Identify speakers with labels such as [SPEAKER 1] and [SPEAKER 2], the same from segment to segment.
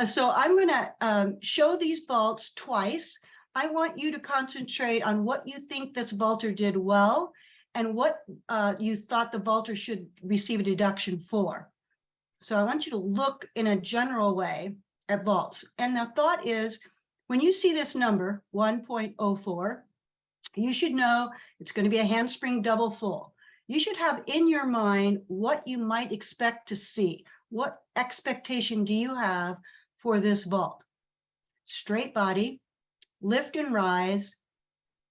[SPEAKER 1] So I'm going to show these vaults twice. I want you to concentrate on what you think this vaulter did well and what you thought the vaulter should receive a deduction for. So I want you to look in a general way at vaults. And the thought is, when you see this number, 1.04, you should know it's going to be a handspring double full. You should have in your mind what you might expect to see. What expectation do you have for this vault? Straight body, lift and rise,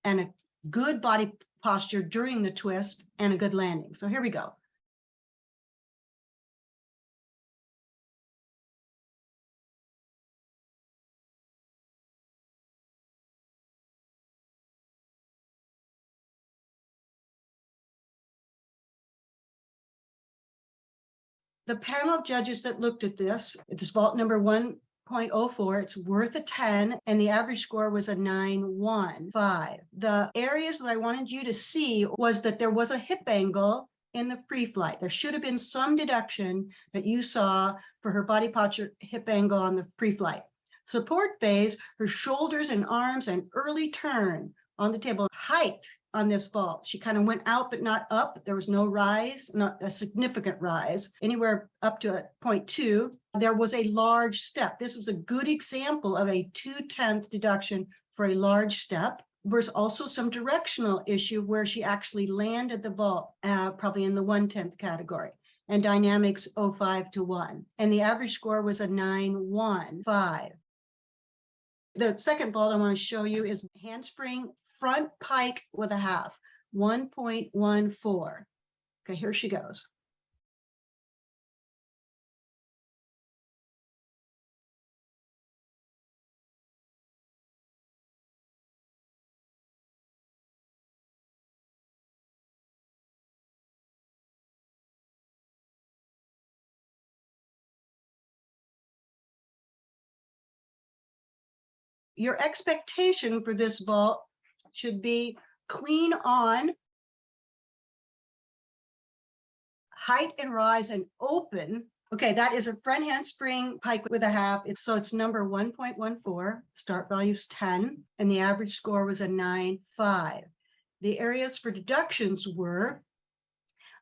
[SPEAKER 1] and a good body posture during the twist, and a good landing. So here we go. The panel of judges that looked at this vault number 1.04, it's worth a 10, and the average score was a 9.15. The areas that I wanted you to see was that there was a hip angle in the pre-flight. There should have been some deduction that you saw for her body posture hip angle on the pre-flight. Support phase, her shoulders and arms, and early turn on the table. Height on this vault. She kind of went out, but not up. There was no rise, not a significant rise, anywhere up to a 0.2. There was a large step. This was a good example of a 2/10 deduction for a large step. There's also some directional issue where she actually landed the vault, probably in the 1/10 category, and dynamics 0.5 to 1. And the average score was a 9.15. The second vault I want to show you is handspring front pike with a half, 1.14. Okay, here she goes. Your expectation for this vault should be clean on, height and rise and open. Okay, that is a front handspring pike with a half. So it's number 1.14, start value's 10, and the average score was a 9.5. The areas for deductions were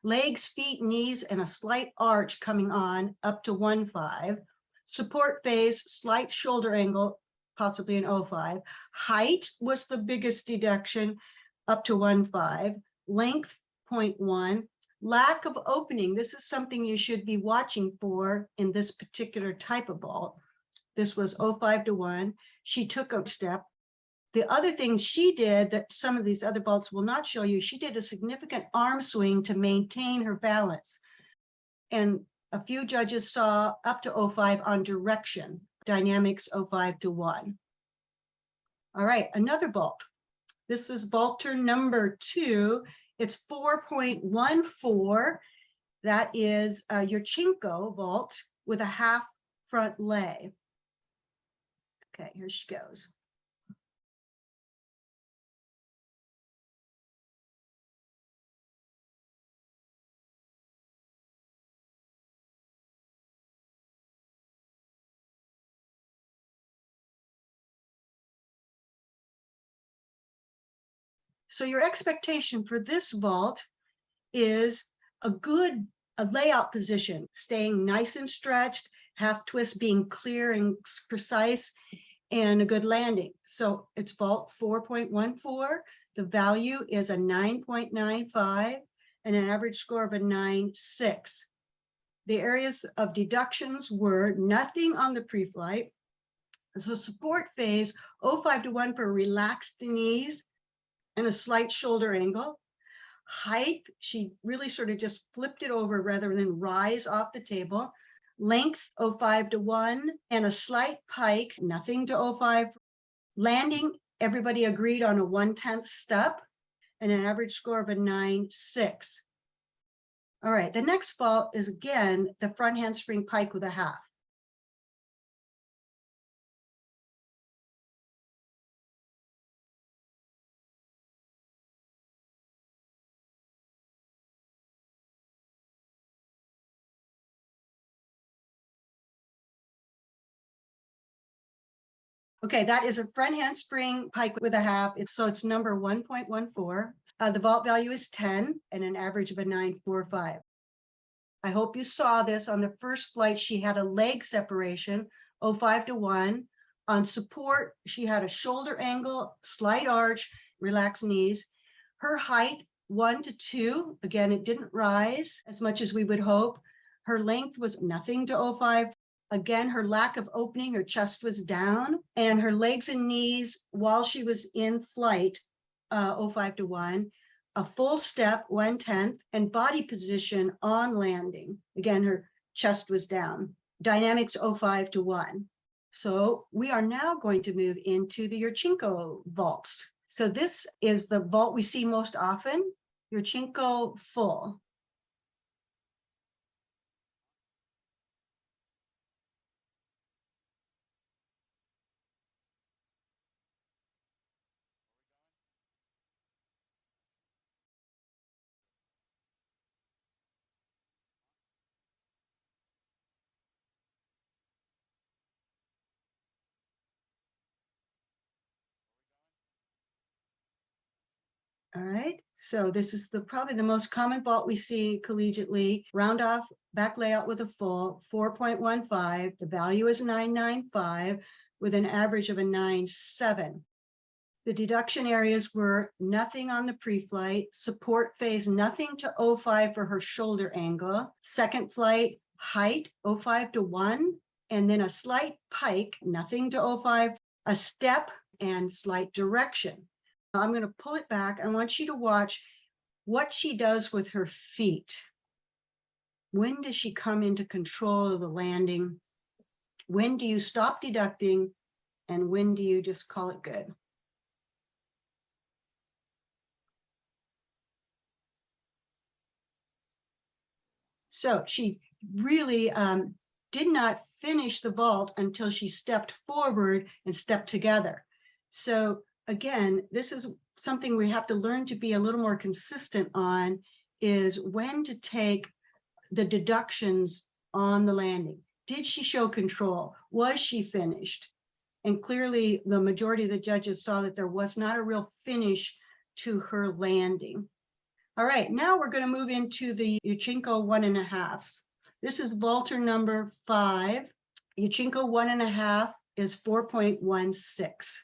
[SPEAKER 1] legs, feet, knees, and a slight arch coming on up to 1.5. Support phase, slight shoulder angle, possibly an 0.5. Height was the biggest deduction, up to 1.5. Length, 0.1. Lack of opening. This is something you should be watching for in this particular type of vault. This was 0.5 to 1. She took a step. The other thing she did that some of these other vaults will not show you, she did a significant arm swing to maintain her balance. And a few judges saw up to 0.5 on direction, dynamics 0.5 to 1. All right, another vault. This is vaulter number 2. It's 4.14. That is your Chinko vault with a half front lay. Okay, here she goes. So your expectation for this vault is a good layout position, staying nice and stretched, half twist being clear and precise, and a good landing. So it's vault 4.14. The value is a 9.95 and an average score of a 9.6. The areas of deductions were nothing on the pre-flight. So support phase, 0.5 to 1 for relaxed knees and a slight shoulder angle. Height, she really sort of just flipped it over rather than rise off the table. Length, 0.5 to 1, and a slight pike, nothing to 0.5. Landing, everybody agreed on a 1/10 step and an average score of a 9.6. All right, the next vault is again the front handspring pike with a half. Okay, that is a front handspring pike with a half. So it's number 1.14. The vault value is 10 and an average of a 9.45. I hope you saw this on the first flight. She had a leg separation, 0.5 to 1. On support, she had a shoulder angle, slight arch, relaxed knees. Her height, 1 to 2. Again, it didn't rise as much as we would hope. Her length was nothing to 0.5. Again, her lack of opening, her chest was down, and her legs and knees while she was in flight, 0.5 to 1, a full step, 1/10, and body position on landing. Again, her chest was down. Dynamics 0.5 to 1. So we are now going to move into the Yurchenko vaults. So this is the vault we see most often, Yurchenko full. All right, so this is probably the most common vault we see collegiately. Round off back layout with a full 4.15. The value is 995 with an average of a 9.7. The deduction areas were nothing on the pre-flight, support phase, nothing to 0.5 for her shoulder angle. Second flight, height 0.5 to 1, and then a slight pike, nothing to 0.5, a step, and slight direction. I'm going to pull it back. I want you to watch what she does with her feet. When does she come into control of the landing? When do you stop deducting? And when do you just call it good? So she really did not finish the vault until she stepped forward and stepped together. So again, this is something we have to learn to be a little more consistent on, is when to take the deductions on the landing. Did she show control? Was she finished? And clearly the majority of the judges saw that there was not a real finish to her landing. All right, now we're going to move into the Yurchenko 1.5s. This is vaulter number 5. Yurchenko 1.5 is 4.16.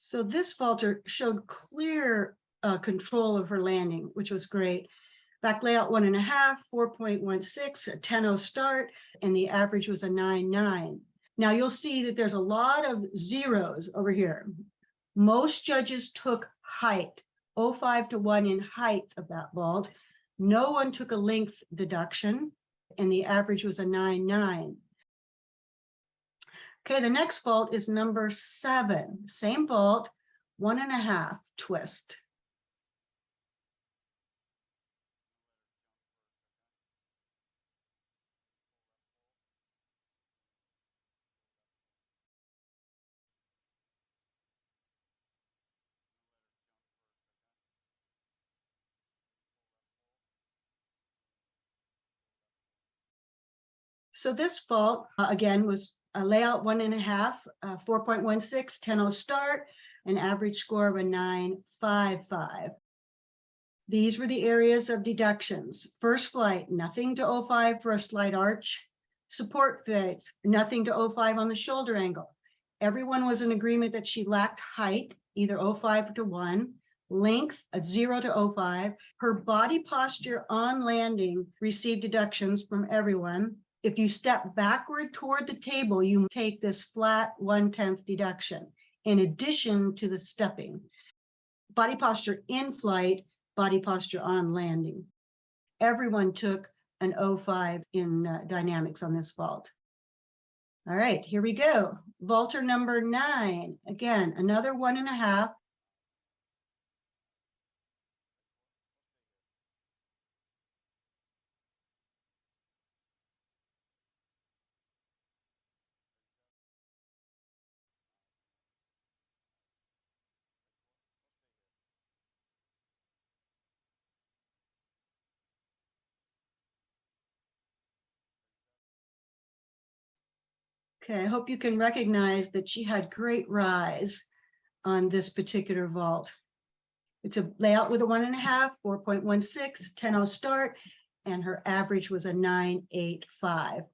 [SPEAKER 1] So this vaulter showed clear control of her landing, which was great. Back layout 1.5, 4.16, a 10.0 start, and the average was a 9.9. Now you'll see that there's a lot of zeros over here. Most judges took height, 0.5 to 1 in height of that vault. No one took a length deduction, and the average was a 9.9. Okay, the next vault is number 7. Same vault, 1.5 twist. So this vault, again, was a layout 1.5, 4.16, 10.0 start, an average score of a 9.55. These were the areas of deductions. First flight, nothing to 0.5 for a slight arch. Support phase, nothing to 0.5 on the shoulder angle. Everyone was in agreement that she lacked height, either 0.5 to 1. Length, a 0 to 0.5. Her body posture on landing received deductions from everyone. If you step backward toward the table, you take this flat 1/10 deduction, in addition to the stepping. Body posture in flight, body posture on landing. Everyone took an 0.5 in dynamics on this vault. All right, here we go. Vaulter number 9. Again, another 1.5. Okay, I hope you can recognize that she had great rise on this particular vault. It's a layout with a 1.5, 4.16, 10-0 start, and her average was a 9.85.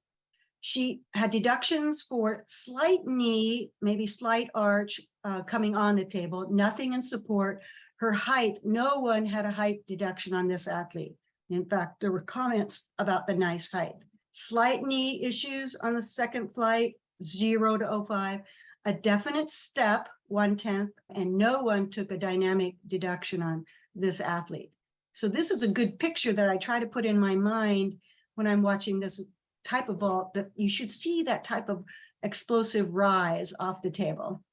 [SPEAKER 1] She had deductions for slight knee, maybe slight arch coming on the table, nothing in support. Her height, no one had a height deduction on this athlete. In fact, there were comments about the nice height. Slight knee issues on the second flight, 0 to 05. A definite step, 1/10, and no one took a dynamic deduction on this athlete. So this is a good picture that I try to put in my mind when I'm watching this type of vault, that you should see that type of explosive rise off the table.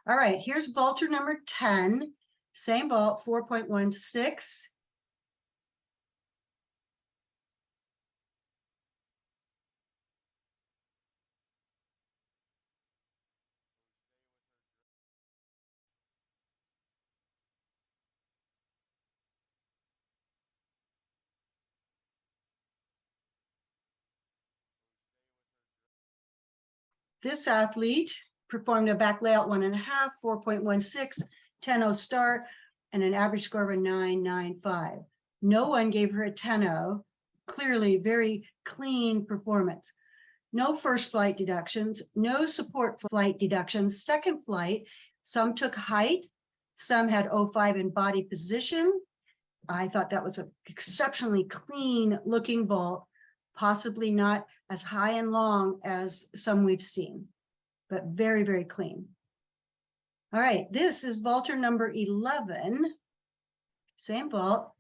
[SPEAKER 1] All right, here's vaulter number 10, same vault, 4.16. This athlete performed a back layout 1.5, 4.16, 10-0 start, and an average score of a 9.95. No one gave her a 10-0. Clearly, very clean performance. No first flight deductions, no support flight deductions. Second flight, some took height, some had 05 in body position. I thought that was an exceptionally clean looking vault, possibly not as high and long as some we've seen, but very, very clean. All right, this is vaulter number 11, same vault.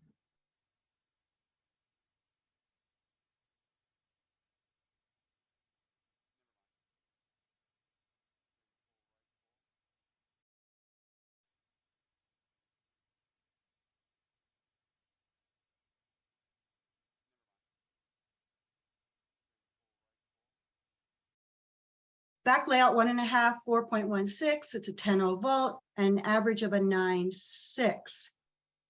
[SPEAKER 1] Back layout 1.5, 4.16. It's a 10-0 vault, and an average of a 9.6.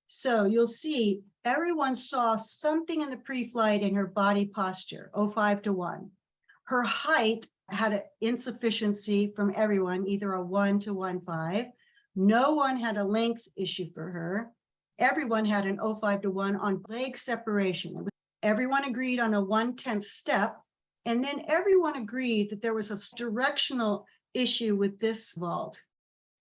[SPEAKER 1] So you'll see everyone saw something in the pre-flight in her body posture, 05 to 1. Her height had an insufficiency from everyone, either a 1 to 1.5. No one had a length issue for her. Everyone had an 05 to 1 on leg separation. Everyone agreed on a 1/10 step. And then everyone agreed that there was a directional issue with this vault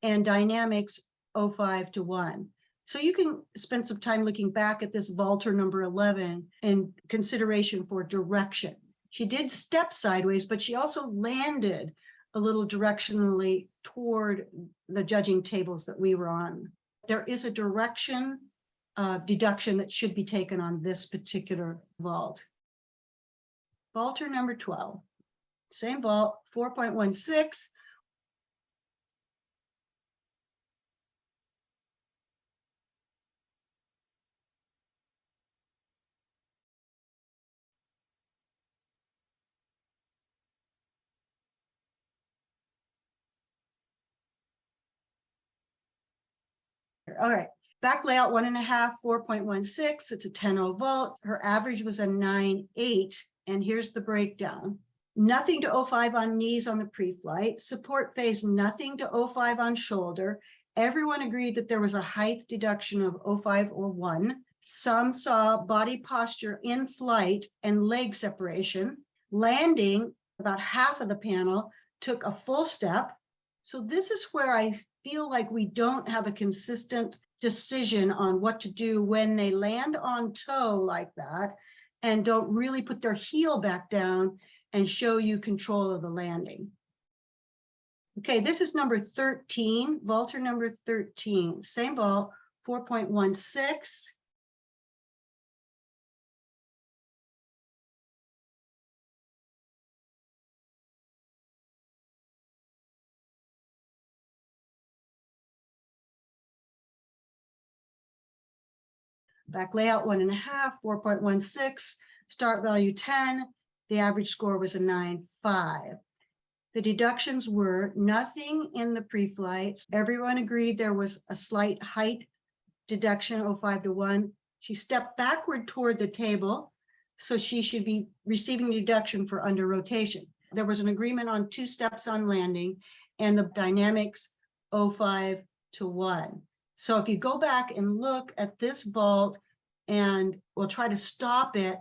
[SPEAKER 1] and dynamics 05 to 1. So you can spend some time looking back at this vaulter number 11 in consideration for direction. She did step sideways, but she also landed a little directionally toward the judging tables that we were on. There is a direction deduction that should be taken on this particular vault. Vaulter number 12, same vault, 4.16. All right, back layout 1.5, 4.16. It's a 10-0 vault. Her average was a 9.8. And here's the breakdown. Nothing to 05 on knees on the pre-flight. Support phase, nothing to 05 on shoulder. Everyone agreed that there was a height deduction of 05 or 1. Some saw body posture in flight and leg separation. Landing, about half of the panel took a full step. So this is where I feel like we don't have a consistent decision on what to do when they land on toe like that and don't really put their heel back down and show you control of the landing. Okay, this is number 13, vaulter number 13, same vault, 4.16. Back layout 1.5, 4.16, start value 10. The average score was a 9.5. The deductions were nothing in the pre-flight. Everyone agreed there was a slight height deduction, 05 to 1. She stepped backward toward the table, so she should be receiving deduction for under rotation. There was an agreement on 2 steps on landing and the dynamics 05 to 1. So if you go back and look at this vault, and we'll try to stop it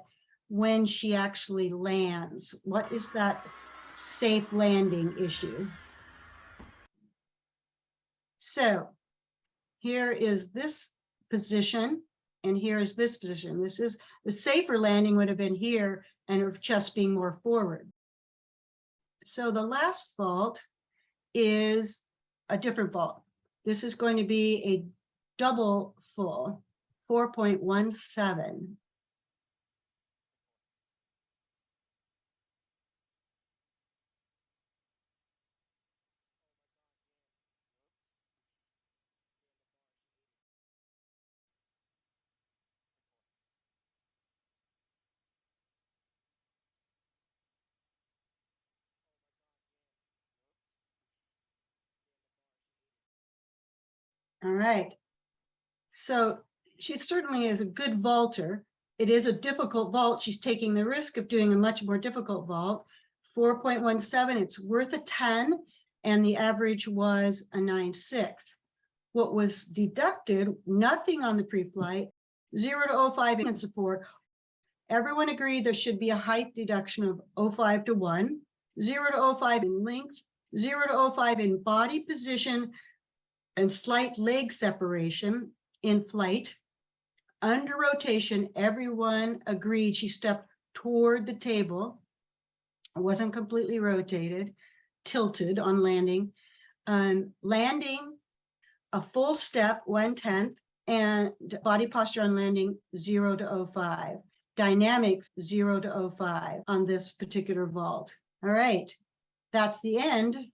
[SPEAKER 1] when she actually lands. What is that safe landing issue? So here is this position, and here is this position. This is the safer landing would have been here, and her chest being more forward. So the last vault is a different vault. This is going to be a double full, 4.17. All right. So she certainly is a good vaulter. It is a difficult vault. She's taking the risk of doing a much more difficult vault. 4.17, it's worth a 10, and the average was a 9.6. What was deducted, nothing on the pre-flight, 0 to 05 in support. Everyone agreed there should be a height deduction of 05 to 1, 0 to 05 in length, 0 to 05 in body position, and slight leg separation in flight. Under rotation, everyone agreed she stepped toward the table. It wasn't completely rotated, tilted on landing. Landing, a full step, 1/10, and body posture on landing, 0 to 05. Dynamics, 0 to 05 on this particular vault. All right, that's the end